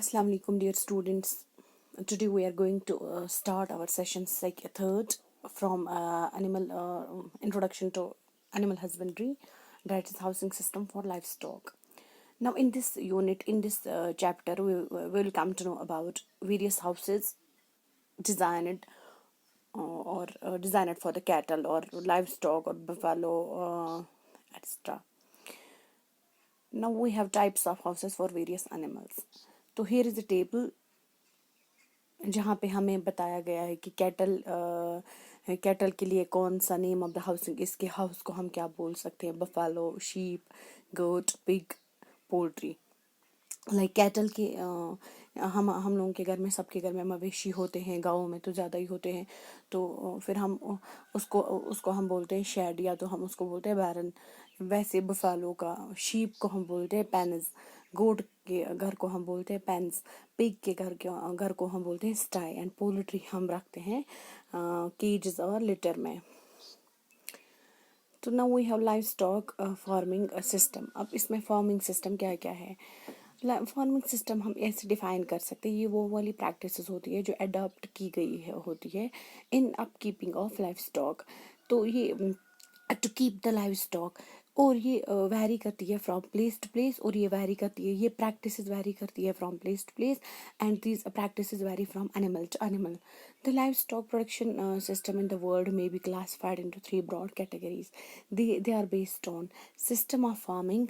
Assalamu alaikum, dear students. Today we are going to start our sessions like a third from animal introduction to animal husbandry, that is housing system for livestock. Now, in this unit, in this chapter, we will come to know about various houses designed or designed for the cattle or livestock or buffalo, etc. Now we have types of houses for various animals. So here is a table जहाँ पे हमें बताया गया है कि cattle के लिए कौन सा नेम ऑफ द हाउसिंग, इसके हाउस को हम क्या बोल सकते हैं, बफालो, शीप, गोट, पिग, पोल्ट्री। लाइक कैटल के हम लोगों के घर में, सबके घर में मवेशी होते हैं, गाँव में तो ज़्यादा ही होते हैं, तो फिर हम उसको हम बोलते हैं शेड, या तो हम उसको बोलते हैं बैरन। वैसे बफालो का, शीप को हम बोलते हैं पेनज, गोट के घर को हम बोलते हैं पेंस, पिग के घर को हम बोलते हैं स्टाई, एंड पोल्ट्री हम रखते हैं केजेस और लिटर में। तो now we have livestock farming system. अब इसमें फार्मिंग सिस्टम क्या क्या है? फार्मिंग सिस्टम हम ऐसे डिफाइन कर सकते हैं, ये वो वाली प्रैक्टिसेस होती है जो अडॉप्ट की गई है होती है in upkeeping of livestock. तो ये to keep the livestock, और ये वैरी करती है फ्रॉम प्लेस टू प्लेस, और ये वैरी करती है, ये प्रैक्टिसेस वैरी करती है from place to place, and these practices vary from animal to animal. The livestock production system in the world may be classified into three broad categories. They are based on system of farming,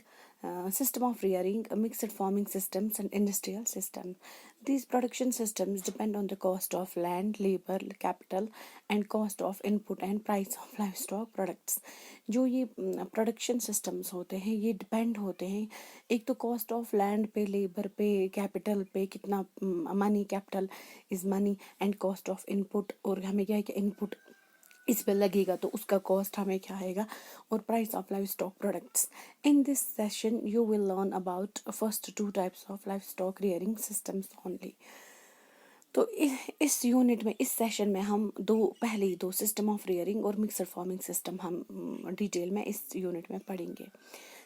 system of rearing, mixed farming systems, and industrial systems. These production systems depend on the cost of land, labor, capital, and cost of input and price of livestock products. जो ये production systems होते हैं ये depend होते हैं एक तो cost of land पे, लेबर पे, कैपिटल पे, कितना money, capital is money, and cost of input, और हमें क्या है कि इनपुट इस पे लगेगा तो उसका कॉस्ट हमें क्या आएगा, और price of live stock products. In this session you will learn about first two types of live stock rearing systems only. तो इस यूनिट में, इस सेशन में हम पहले दो सिस्टम ऑफ रियरिंग और मिक्सड फार्मिंग सिस्टम हम डिटेल में इस यूनिट में पढ़ेंगे.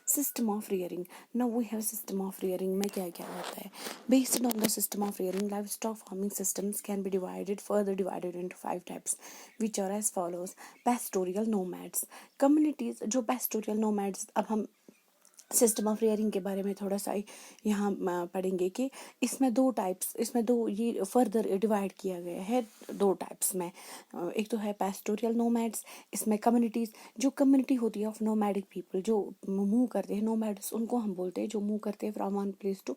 System of rearing. Now we have system of rearing में क्या क्या होता है. Based on the system of rearing, livestock farming systems can be further divided into 5 types which are as follows. Pastoral nomads. Communities जो pastoral nomads, अब हम system of rearing के बारे में थोड़ा सा यहाँ पढ़ेंगे कि इसमें दो ये फर्दर डिवाइड किया गया है दो टाइप्स में. एक तो है पेस्टोरियल नोमैड्स. इसमें कम्युनिटीज़, जो कम्युनिटी होती है ऑफ नोमैडिक पीपल, जो मूव करते हैं, नोमैड्स उनको हम बोलते हैं जो मूव करते हैं from one place to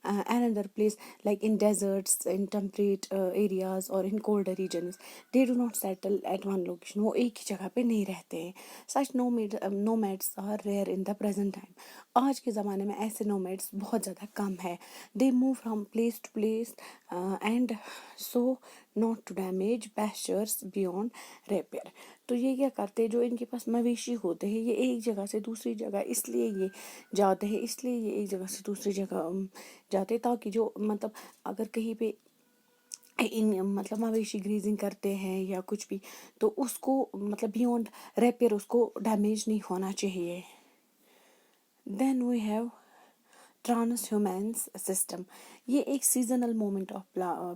another place, like in deserts, in temperate areas और in colder regions. They do not settle at one location, वो एक ही जगह पे नहीं रहते हैं. Such nomads are rare in the present time. आज के ज़माने में ऐसे नोमैड्स बहुत ज़्यादा कम है. They move from place to place and so not to damage pastures beyond repair. तो ये क्या करते हैं, जो इनके पास मवेशी होते हैं ये एक जगह से दूसरी जगह इसलिए ये जाते हैं, इसलिए ये एक जगह से दूसरी जगह जाते हैं ताकि जो मतलब अगर कहीं पे मतलब मवेशी ग्रीजिंग करते हैं या कुछ भी, तो उसको मतलब बियॉन्ड रिपेयर उसको डैमेज नहीं होना चाहिए. Then we have transhumance system. ये एक सीजनल मूवमेंट ऑफ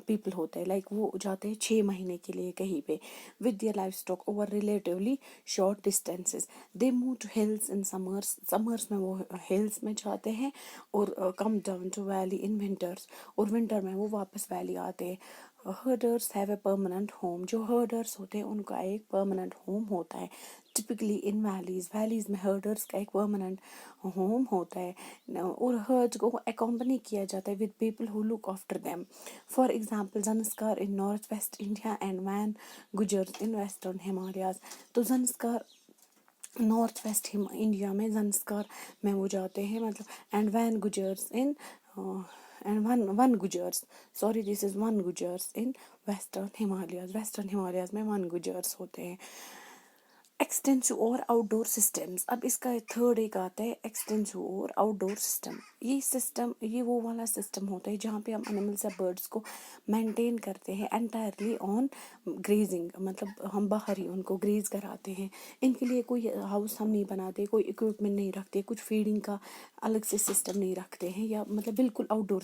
पीपल होता है, लाइक वो जाते हैं 6 महीने के लिए कहीं पे with their livestock over relatively short distances. They move to hills in summers में वो हिल्स में जाते हैं, और come down to valley in winters, और विंटर में वो वापस वैली आते हैं. Herders have a permanent home. जो हर्डर्स होते हैं उनका एक परमानेंट होम होता है. टिपिकली इन वैलीज में हर्डर्स का एक परमानेंट होम होता है, और हर्ड्स को अकम्पनी किया जाता है with people who look after them. For example Zanskar in north west India and Van Gujjars in western Himalayas. तो ज़ंस्कार नॉर्थ वेस्ट इंडिया में ज़ंस्कार में वो जाते हैं, मतलब, and Van Gujjars in and Van Gujjars, sorry this is Van Gujjars in western Himalayas. Western Himalayas में वन गुजर्स होते हैं. एक्सटेंसिव और आउटडोर सिस्टम्स। अब इसका थर्ड एक आता है एक्सटेंसिव और आउटडोर सिस्टम। ये सिस्टम, ये वो वाला सिस्टम होता है जहाँ पे हम एनिमल्स या बर्ड्स को मेंटेन करते हैं एंटायरली ऑन ग्रेजिंग, मतलब हम बाहर ही उनको ग्रेज कराते हैं। इनके लिए कोई हाउस हम नहीं बनाते, कोई इक्विपमेंट नहीं रखते, कुछ फीडिंग का अलग से सिस्टम नहीं रखते हैं, या मतलब बिल्कुल आउटडोर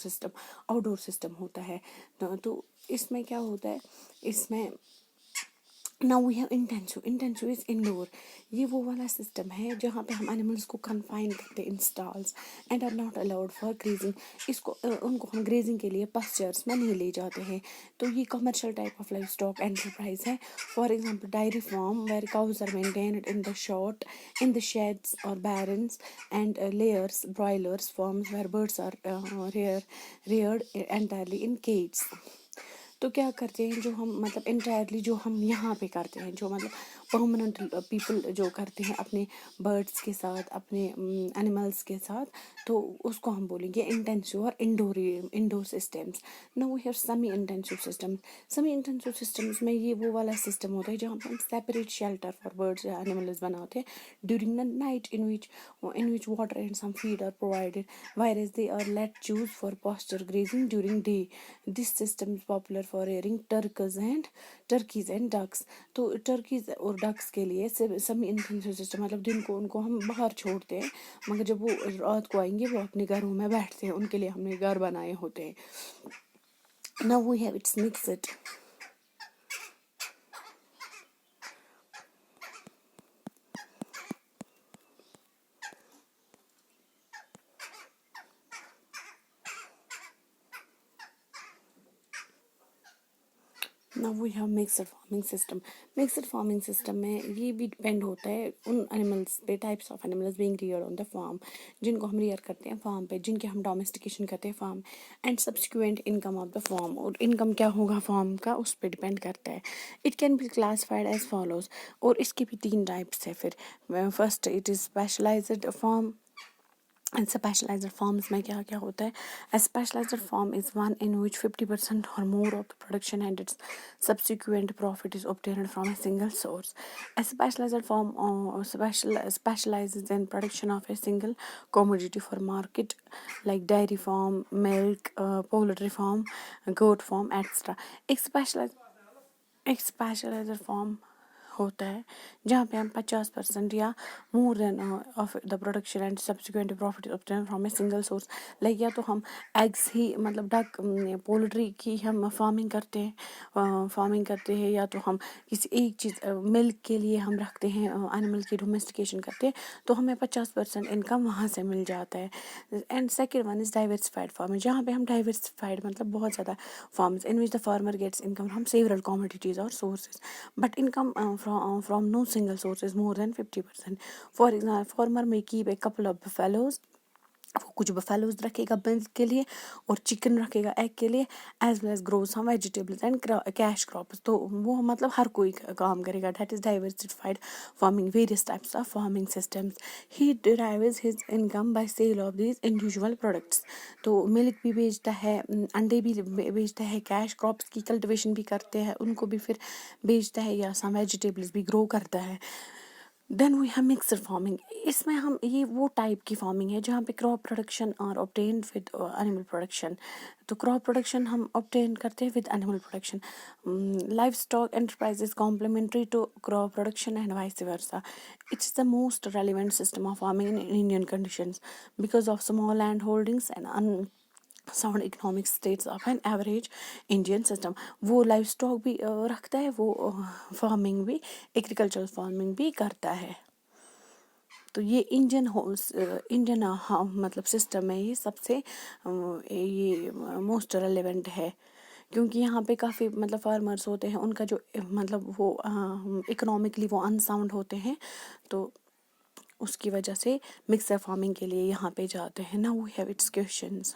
सिस्टम होता है। तो इसमें क्या होता है, इसमें now we have intensive is indoor. ये वो वाला सिस्टम है जहाँ पे हम एनिमल्स को कन्फाइन करते हैं in stalls and are not allowed for grazing. उनको हम ग्रेजिंग के लिए पस्चर्स में नहीं ले जाते हैं। तो ये commercial type of livestock enterprise है। For example dairy farm where cows are maintained in the sheds और barns and layers broilers farms where birds are reared entirely in cages। तो क्या करते हैं, जो हम मतलब इंटायरली जो हम यहाँ पे करते हैं, जो मतलब परमानेंट पीपल जो करते हैं अपने बर्ड्स के साथ, अपने एनिमल्स के साथ, तो उसको हम बोलेंगे इंटेंसिव और indoor systems. Now we have semi intensive systems में ये वो वाला सिस्टम होता है जहाँ पे हम सेपरेट शेल्टर फॉर बर्ड्स या एनिमल्स बनाते हैं during the night in which water and some feed are provided, whereas they are let choose for pasture grazing during day. This system is popular for rearing turkeys and ducks। तो Turkey's और ducks के लिए semi intensive system, मतलब दिन को उनको हम बाहर छोड़ते हैं, मगर जब वो रात को आएंगे वो अपने घरों में बैठते हैं, उनके लिए हमने घर बनाए होते हैं। Now we have it's mixed. Now we have mixed farming system में ये भी डिपेंड होता है उन एनिमल्स पे, types of animals being reared on the farm, जिनको हम रियर करते हैं फार्म पे, जिनके हम डोमेस्टिकेशन करते हैं farm, and subsequent income of the farm. और इनकम क्या होगा फार्म का, उस पर डिपेंड करता है। It can be classified as follows. और इसके भी 3 टाइप्स है फिर। First it is specialised farm. And specialised farms में क्या क्या होता है? A specialized form is one in which 50% or more of the production and its subsequent profit is obtained from a single source. A specialized form specializes in production of a single commodity for market, like dairy farm, milk, poultry farm, goat farm, etc. एक specialised form होता है जहाँ पे हम 50% या more than of the production and subsequent profit obtain from a single source. Like या तो हम एग्स ही, मतलब डक पोल्ट्री की हम फार्मिंग करते हैं, या तो हम किसी एक चीज़ मिल्क के लिए हम रखते हैं, एनिमल की डोमेस्टिकेशन करते हैं, तो हमें 50% इनकम वहाँ से मिल जाता है। And second one is diversified farming, जहाँ पे हम डाइवर्सिफाइड मतलब बहुत ज़्यादा farms in which the farmer gets income from several commodities or sources, but income from no single source is more than 50%। For example, farmer may keep a couple of buffaloes, वो कुछ buffaloes रखेगा milk के लिए और chicken रखेगा egg के लिए, as well as grow some vegetables and cash crops. तो वो मतलब हर कोई काम करेगा। That is diversified farming. Various types of farming systems. He derives his income by sale of these individual products. तो मिल्क भी बेचता है, अंडे भी बेचता है, कैश क्रॉप्स की कल्टिवेशन भी करते हैं, उनको भी फिर बेचता है, या सम वेजिटेबल्स भी ग्रो करता है। Then we have mixed farming. इसमें हम, ये वो टाइप की फार्मिंग है जहाँ पे क्रॉप प्रोडक्शन और ऑब्टेन्ड विद एनिमल प्रोडक्शन। तो क्रॉप प्रोडक्शन हम ऑब्टेन करते हैं with animal production. Livestock enterprise is complementary to crop production and vice versa. It's the most relevant system of farming in Indian conditions because of small land holdings and sound economic status of an average Indian system. वो livestock भी रखता है, वो farming भी, agricultural farming भी करता है। तो ये इंडियन मतलब सिस्टम में ये सबसे ये मोस्ट रेलेवेंट है, क्योंकि यहाँ पे काफ़ी मतलब फार्मर्स होते हैं, उनका जो मतलब वो इकोनॉमिकली वो अनसाउंड होते हैं, तो उसकी वजह से मिक्सर फार्मिंग के लिए यहाँ पे जाते हैं। Now we have it's questions.